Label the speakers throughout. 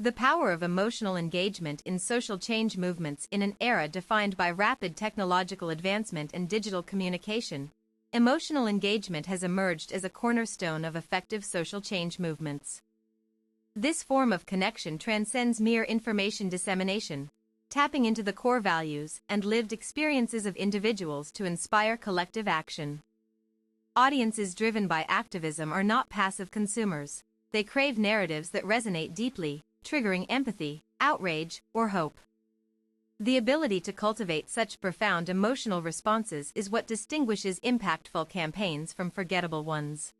Speaker 1: The power of emotional engagement in social change movements. In an era defined by rapid technological advancement and digital communication, emotional engagement has emerged as a cornerstone of effective social change movements. This form of connection transcends mere information dissemination, tapping into the core values and lived experiences of individuals to inspire collective action. Audiences driven by activism are not passive consumers. They crave narratives that resonate deeply, triggering empathy, outrage, or hope. The ability to cultivate such profound emotional responses is what distinguishes impactful campaigns from forgettable ones.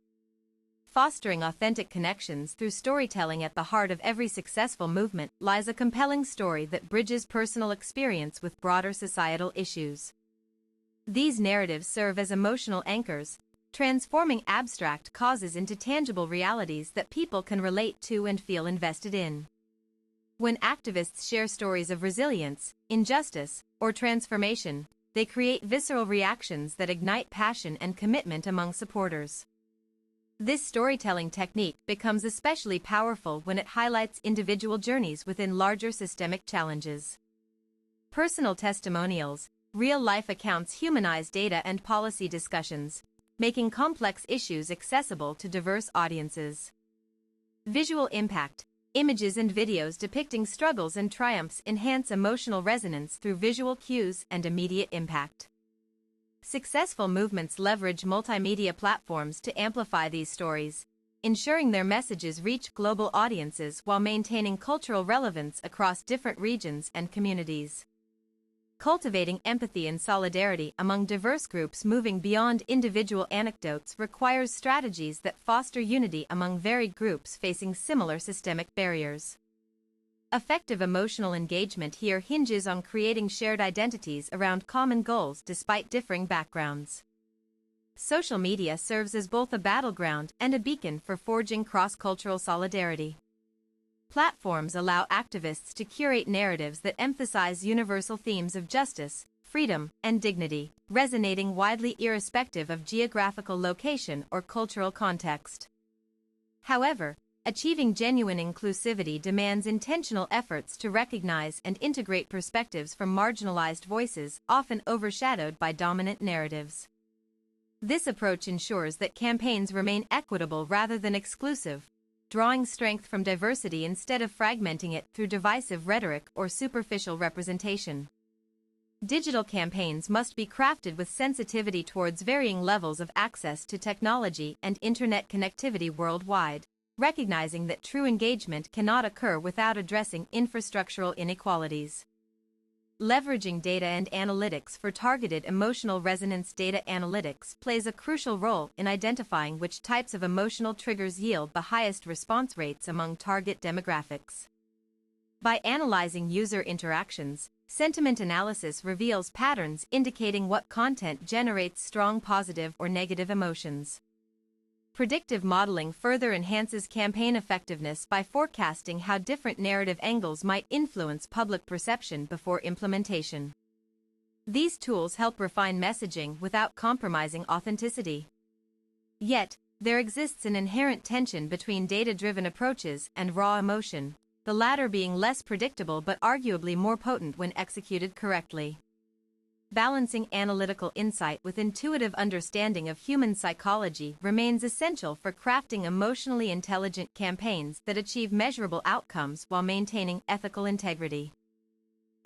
Speaker 1: Fostering authentic connections through storytelling. At the heart of every successful movement lies a compelling story that bridges personal experience with broader societal issues. These narratives serve as emotional anchors, transforming abstract causes into tangible realities that people can relate to and feel invested in. When activists share stories of resilience, injustice, or transformation, they create visceral reactions that ignite passion and commitment among supporters. This storytelling technique becomes especially powerful when it highlights individual journeys within larger systemic challenges. Personal testimonials, real-life accounts humanize data and policy discussions, making complex issues accessible to diverse audiences. Visual impact. Images and videos depicting struggles and triumphs enhance emotional resonance through visual cues and immediate impact. Successful movements leverage multimedia platforms to amplify these stories, ensuring their messages reach global audiences while maintaining cultural relevance across different regions and communities. Cultivating empathy and solidarity among diverse groups. Moving beyond individual anecdotes requires strategies that foster unity among varied groups facing similar systemic barriers. Effective emotional engagement here hinges on creating shared identities around common goals despite differing backgrounds. Social media serves as both a battleground and a beacon for forging cross-cultural solidarity. Platforms allow activists to curate narratives that emphasize universal themes of justice, freedom, and dignity, resonating widely irrespective of geographical location or cultural context. However, achieving genuine inclusivity demands intentional efforts to recognize and integrate perspectives from marginalized voices, often overshadowed by dominant narratives. This approach ensures that campaigns remain equitable rather than exclusive, drawing strength from diversity instead of fragmenting it through divisive rhetoric or superficial representation. Digital campaigns must be crafted with sensitivity towards varying levels of access to technology and internet connectivity worldwide, recognizing that true engagement cannot occur without addressing infrastructural inequalities. Leveraging data and analytics for targeted emotional resonance. Data analytics plays a crucial role in identifying which types of emotional triggers yield the highest response rates among target demographics. By analyzing user interactions, sentiment analysis reveals patterns indicating what content generates strong positive or negative emotions. Predictive modeling further enhances campaign effectiveness by forecasting how different narrative angles might influence public perception before implementation. These tools help refine messaging without compromising authenticity. Yet, there exists an inherent tension between data-driven approaches and raw emotion, the latter being less predictable but arguably more potent when executed correctly. Balancing analytical insight with intuitive understanding of human psychology remains essential for crafting emotionally intelligent campaigns that achieve measurable outcomes while maintaining ethical integrity.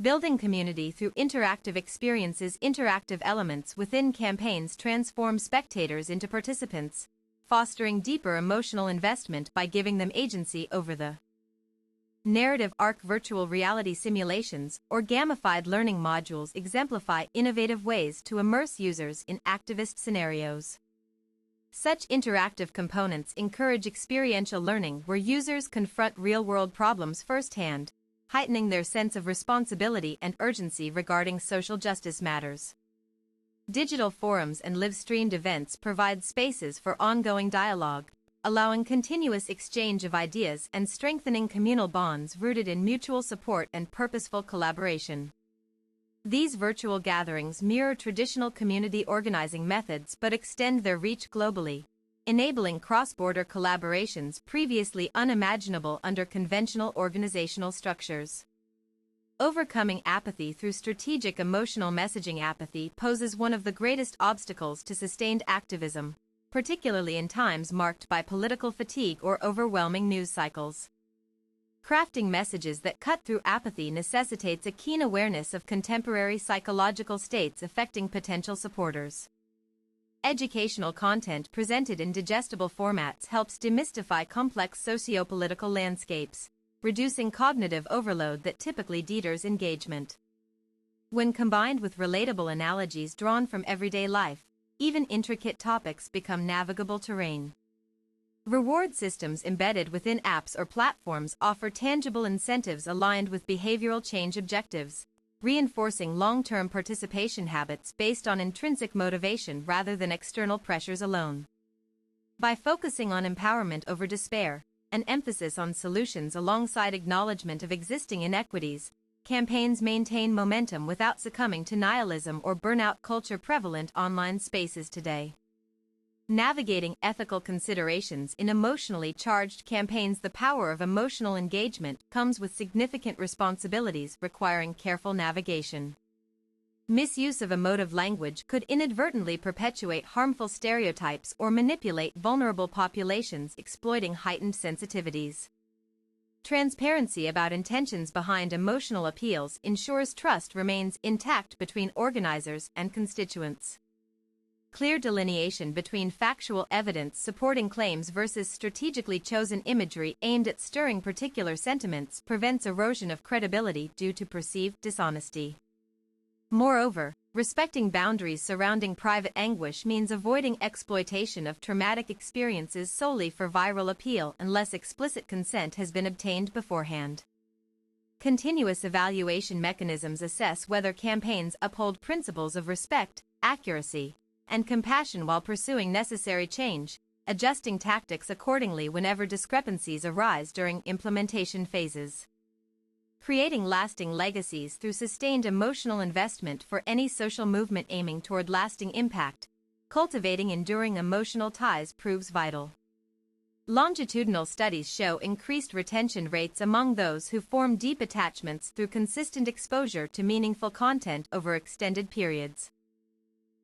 Speaker 1: Building community through interactive experiences. Interactive elements within campaigns transform spectators into participants, fostering deeper emotional investment by giving them agency over the narrative arc. Virtual reality simulations or gamified learning modules exemplify innovative ways to immerse users in activist scenarios. Such interactive components encourage experiential learning where users confront real-world problems firsthand, heightening their sense of responsibility and urgency regarding social justice matters. Digital forums and live-streamed events provide spaces for ongoing dialogue, allowing continuous exchange of ideas and strengthening communal bonds rooted in mutual support and purposeful collaboration. These virtual gatherings mirror traditional community organizing methods but extend their reach globally, enabling cross-border collaborations previously unimaginable under conventional organizational structures. Overcoming apathy through strategic emotional messaging. Apathy poses one of the greatest obstacles to sustained activism, particularly in times marked by political fatigue or overwhelming news cycles. Crafting messages that cut through apathy necessitates a keen awareness of contemporary psychological states affecting potential supporters. Educational content presented in digestible formats helps demystify complex socio-political landscapes, reducing cognitive overload that typically deters engagement. When combined with relatable analogies drawn from everyday life, even intricate topics become navigable terrain. Reward systems embedded within apps or platforms offer tangible incentives aligned with behavioral change objectives, reinforcing long-term participation habits based on intrinsic motivation rather than external pressures alone. By focusing on empowerment over despair, an emphasis on solutions alongside acknowledgement of existing inequities, campaigns maintain momentum without succumbing to nihilism or burnout culture prevalent online spaces today. Navigating ethical considerations in emotionally charged campaigns. The power of emotional engagement comes with significant responsibilities requiring careful navigation. Misuse of emotive language could inadvertently perpetuate harmful stereotypes or manipulate vulnerable populations, exploiting heightened sensitivities. Transparency about intentions behind emotional appeals ensures trust remains intact between organizers and constituents. Clear delineation between factual evidence supporting claims versus strategically chosen imagery aimed at stirring particular sentiments prevents erosion of credibility due to perceived dishonesty. Moreover, respecting boundaries surrounding private anguish means avoiding exploitation of traumatic experiences solely for viral appeal unless explicit consent has been obtained beforehand. Continuous evaluation mechanisms assess whether campaigns uphold principles of respect, accuracy, and compassion while pursuing necessary change, adjusting tactics accordingly whenever discrepancies arise during implementation phases. Creating lasting legacies through sustained emotional investment. For any social movement aiming toward lasting impact, cultivating enduring emotional ties proves vital. Longitudinal studies show increased retention rates among those who form deep attachments through consistent exposure to meaningful content over extended periods.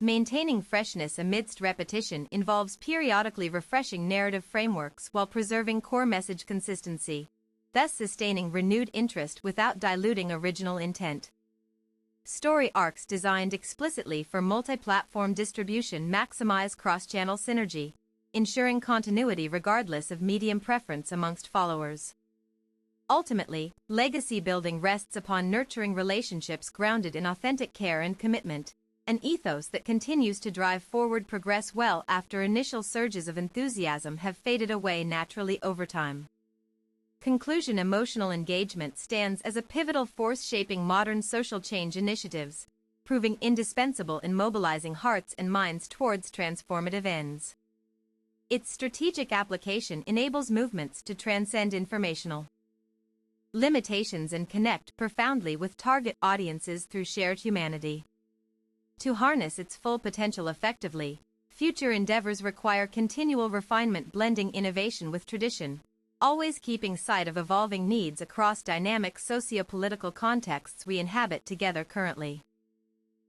Speaker 1: Maintaining freshness amidst repetition involves periodically refreshing narrative frameworks while preserving core message consistency, thus sustaining renewed interest without diluting original intent. Story arcs designed explicitly for multi-platform distribution maximize cross-channel synergy, ensuring continuity regardless of medium preference amongst followers. Ultimately, legacy building rests upon nurturing relationships grounded in authentic care and commitment, an ethos that continues to drive forward progress well after initial surges of enthusiasm have faded away naturally over time. Conclusion. Emotional engagement stands as a pivotal force shaping modern social change initiatives, proving indispensable in mobilizing hearts and minds towards transformative ends. Its strategic application enables movements to transcend informational limitations and connect profoundly with target audiences through shared humanity. To harness its full potential effectively, future endeavors require continual refinement, blending innovation with tradition, always keeping sight of evolving needs across dynamic socio-political contexts we inhabit together currently.